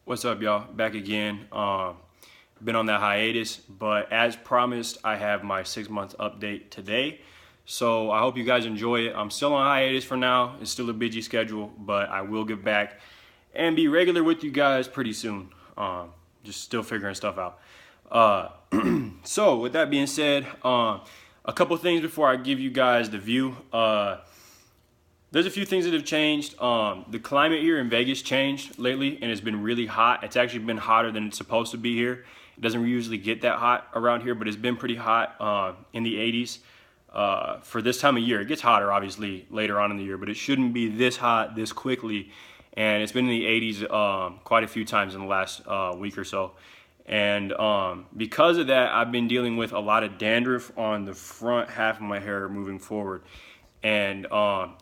What's up, y'all? Back again. Been on that hiatus, but as promised, I have my 6 month update today. So I hope you guys enjoy it. I'm still on hiatus for now. It's still a busy schedule, but I will get back and be regular with you guys pretty soon. Just still figuring stuff out. So with that being said, a couple things before I give you guys the view. There's a few things that have changed. The climate here in Vegas changed lately, and it's been really hot. It's actually been hotter than it's supposed to be here. It doesn't usually get that hot around here, but it's been pretty hot in the 80s for this time of year. It gets hotter, obviously, later on in the year, but it shouldn't be this hot this quickly. And it's been in the 80s quite a few times in the last week or so. And because of that, I've been dealing with a lot of dandruff on the front half of my hair moving forward. And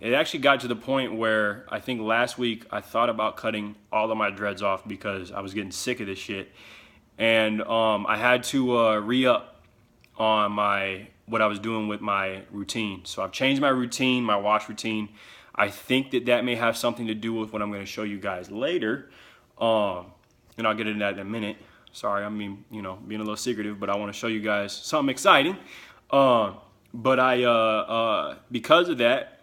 it actually got to the point where I think last week I thought about cutting all of my dreads off because I was getting sick of this shit. And I had to re-up on what I was doing with my routine. So I've changed my routine, my wash routine. I think that may have something to do with what I'm going to show you guys later. And I'll get into that in a minute. Sorry, being a little secretive, but I want to show you guys something exciting. But because of that,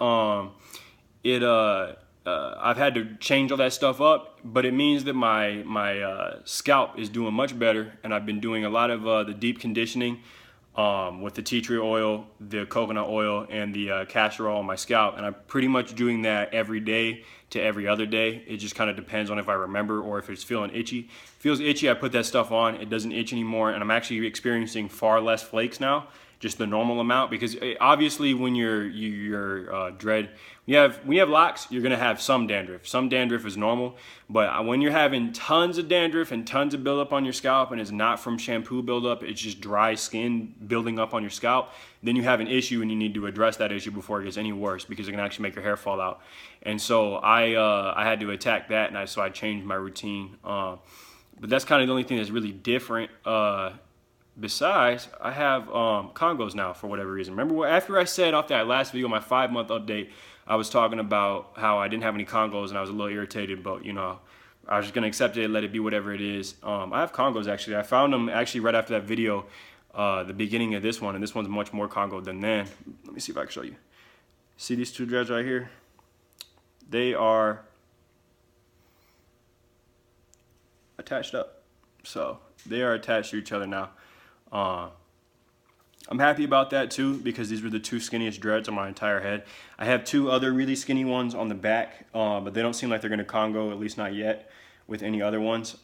I've had to change all that stuff up, but it means that my scalp is doing much better, and I've been doing a lot of the deep conditioning with the tea tree oil, the coconut oil, and the castor oil on my scalp, and I'm pretty much doing that every day to every other day. It just kind of depends on if I remember or if it's feeling itchy. If it feels itchy, I put that stuff on. It doesn't itch anymore, and I'm actually experiencing far less flakes now. Just the normal amount, because obviously when you're dread, when you have locks, you're gonna have some dandruff. Some dandruff is normal, but when you're having tons of dandruff and tons of buildup on your scalp, and it's not from shampoo buildup, it's just dry skin building up on your scalp, then you have an issue and you need to address that issue before it gets any worse, because it can actually make your hair fall out. And so I had to attack that, and so I changed my routine. But that's kind of the only thing that's really different. Besides, I have Congos now for whatever reason. Remember after I said off that last video, my 5-month update, I was talking about how I didn't have any Congos and I was a little irritated, but I was just gonna accept it, let it be whatever it is. I have Congos actually. I found them actually right after that video, the beginning of this one, and this one's much more Congo than then. Let me see if I can show you. See these two dreads right here? They are attached up. So they are attached to each other now. I'm happy about that too, because these were the two skinniest dreads on my entire head. I have two other really skinny ones on the back, but they don't seem like they're going to Congo, at least not yet, with any other ones.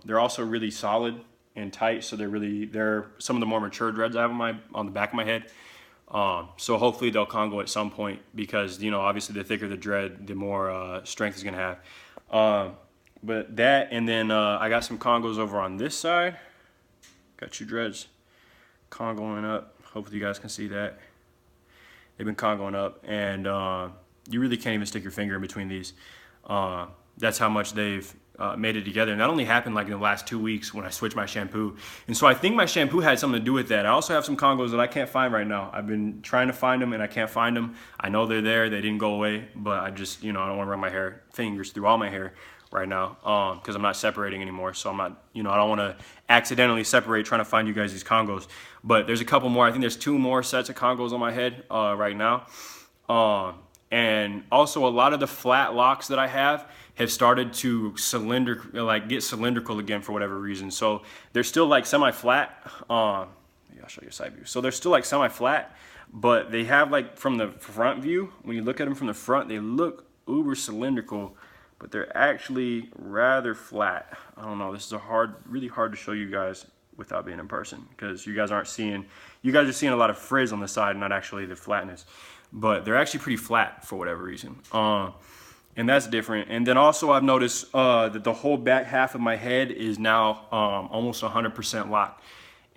They're also really solid and tight, so they're some of the more mature dreads I have on the back of my head. So hopefully they'll Congo at some point, because obviously the thicker the dread, the more strength it's going to have. But that, and then I got some Congos over on this side. Got two dreads Congoing up. Hopefully you guys can see that. They've been Congoing up, and you really can't even stick your finger in between these. That's how much they've made it together. And that only happened like in the last 2 weeks when I switched my shampoo. And so I think my shampoo had something to do with that. I also have some Congos that I can't find right now. I've been trying to find them and I can't find them. I know they're there. They didn't go away, but I just, I don't want to run my fingers through all my hair right now, because I'm not separating anymore. So I'm not, I don't want to accidentally separate trying to find you guys these Congos. But there's a couple more. I think there's 2 more sets of Congos on my head right now. And also a lot of the flat locks that I have started to get cylindrical again for whatever reason. So they're still like semi-flat. Maybe I'll show you a side view. So they're still like semi-flat, but they have like from the front view, when you look at them from the front, they look uber cylindrical, but they're actually rather flat. I don't know, this is really hard to show you guys without being in person, because you guys are seeing a lot of frizz on the side, not actually the flatness. But they're actually pretty flat for whatever reason. And that's different. And then also I've noticed that the whole back half of my head is now almost 100% locked.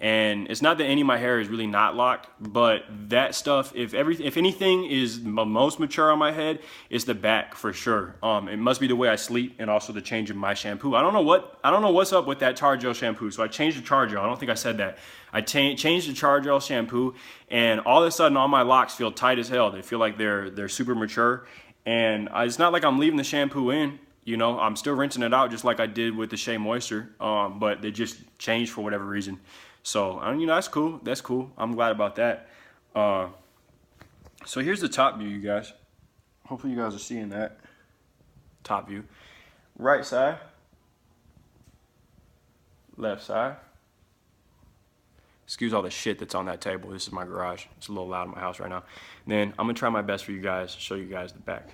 And it's not that any of my hair is really not locked, but that stuff, if anything is most mature on my head, it's the back for sure. It must be the way I sleep, and also the change in my shampoo. I don't know what's up with that tar gel shampoo. So I changed the tar gel. I don't think I said that. I changed the tar gel shampoo, and all of a sudden all my locks feel tight as hell. They feel like they're super mature, and it's not like I'm leaving the shampoo in. You know, I'm still rinsing it out just like I did with the Shea Moisture, but they just changed for whatever reason. So, you know, that's cool. That's cool. I'm glad about that. So here's the top view, you guys. Hopefully you guys are seeing that. Top view. Right side. Left side. Excuse all the shit that's on that table. This is my garage. It's a little loud in my house right now. And then I'm gonna try my best for you guys to show you guys the back.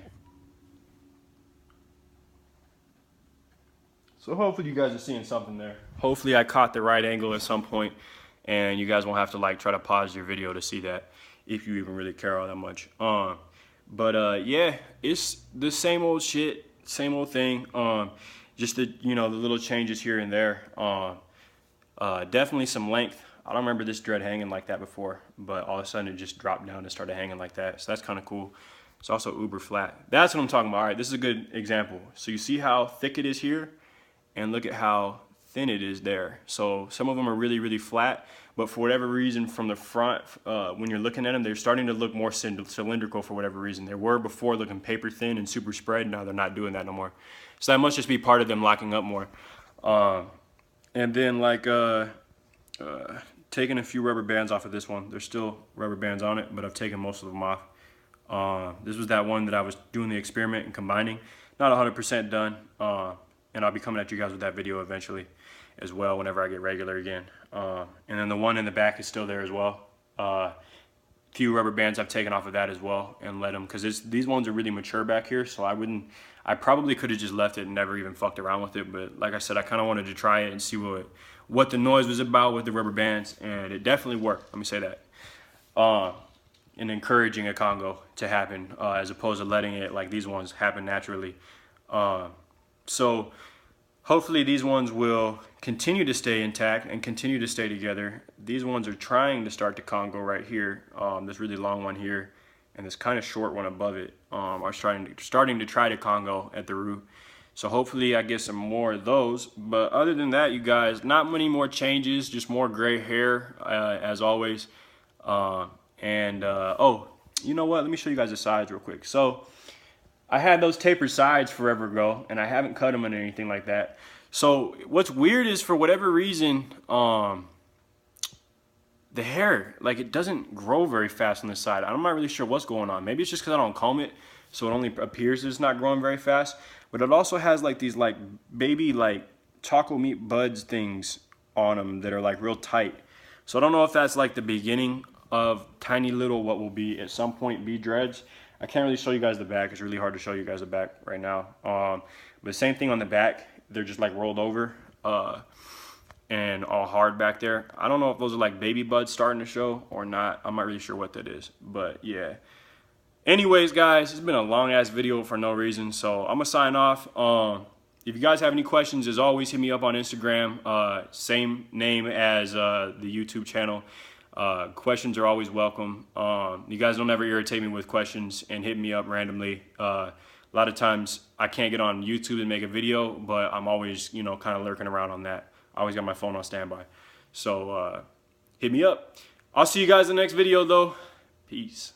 So hopefully you guys are seeing something there. Hopefully I caught the right angle at some point and you guys won't have to like try to pause your video to see that if you even really care all that much. Yeah, it's the same old shit, same old thing. Just the, you know, the little changes here and there. Definitely some length. I don't remember this dread hanging like that before, but all of a sudden it just dropped down and started hanging like that. So that's kind of cool. It's also uber flat. That's what I'm talking about. All right, this is a good example. So you see how thick it is here, and look at how thin it is there. So some of them are really, really flat, but for whatever reason from the front, when you're looking at them, they're starting to look more cylindrical for whatever reason. They were before looking paper thin and super spread. Now they're not doing that no more. So that must just be part of them locking up more. And then like taking a few rubber bands off of this one. There's still rubber bands on it, but I've taken most of them off. This was that one that I was doing the experiment and combining. Not 100% done. And I'll be coming at you guys with that video eventually as well whenever I get regular again. And then the one in the back is still there as well. Few rubber bands I've taken off of that as well and let them, because these ones are really mature back here, so I probably could have just left it and never even fucked around with it, but like I said, I kind of wanted to try it and see what the noise was about with the rubber bands, and it definitely worked, let me say that. And encouraging a Congo to happen as opposed to letting it, like these ones, happen naturally. So hopefully these ones will continue to stay intact and continue to stay together. These ones are trying to start to Congo right here. This really long one here and this kind of short one above it are starting to try to Congo at the root. So hopefully I get some more of those. But other than that, you guys, not many more changes, just more gray hair as always. Oh, you know what? Let me show you guys the sides real quick. So I had those tapered sides forever ago, and I haven't cut them or anything like that. So what's weird is, for whatever reason, the hair, like, it doesn't grow very fast on this side. I'm not really sure what's going on. Maybe it's just because I don't comb it, so it only appears it's not growing very fast. But it also has like these like baby like taco meat buds things on them that are like real tight. So I don't know if that's like the beginning of tiny little what will be at some point be dreads. I can't really show you guys the back. It's really hard to show you guys the back right now. But same thing on the back. They're just like rolled over and all hard back there. I don't know if those are like baby buds starting to show or not. I'm not really sure what that is. But yeah. Anyways, guys, it's been a long ass video for no reason. So I'm going to sign off. If you guys have any questions, as always, hit me up on Instagram. Same name as the YouTube channel. Questions are always welcome. You guys don't ever irritate me with questions and hit me up randomly. A lot of times I can't get on YouTube and make a video, but I'm always, you know, kind of lurking around on that. I always got my phone on standby. So hit me up. I'll see you guys in the next video though. Peace.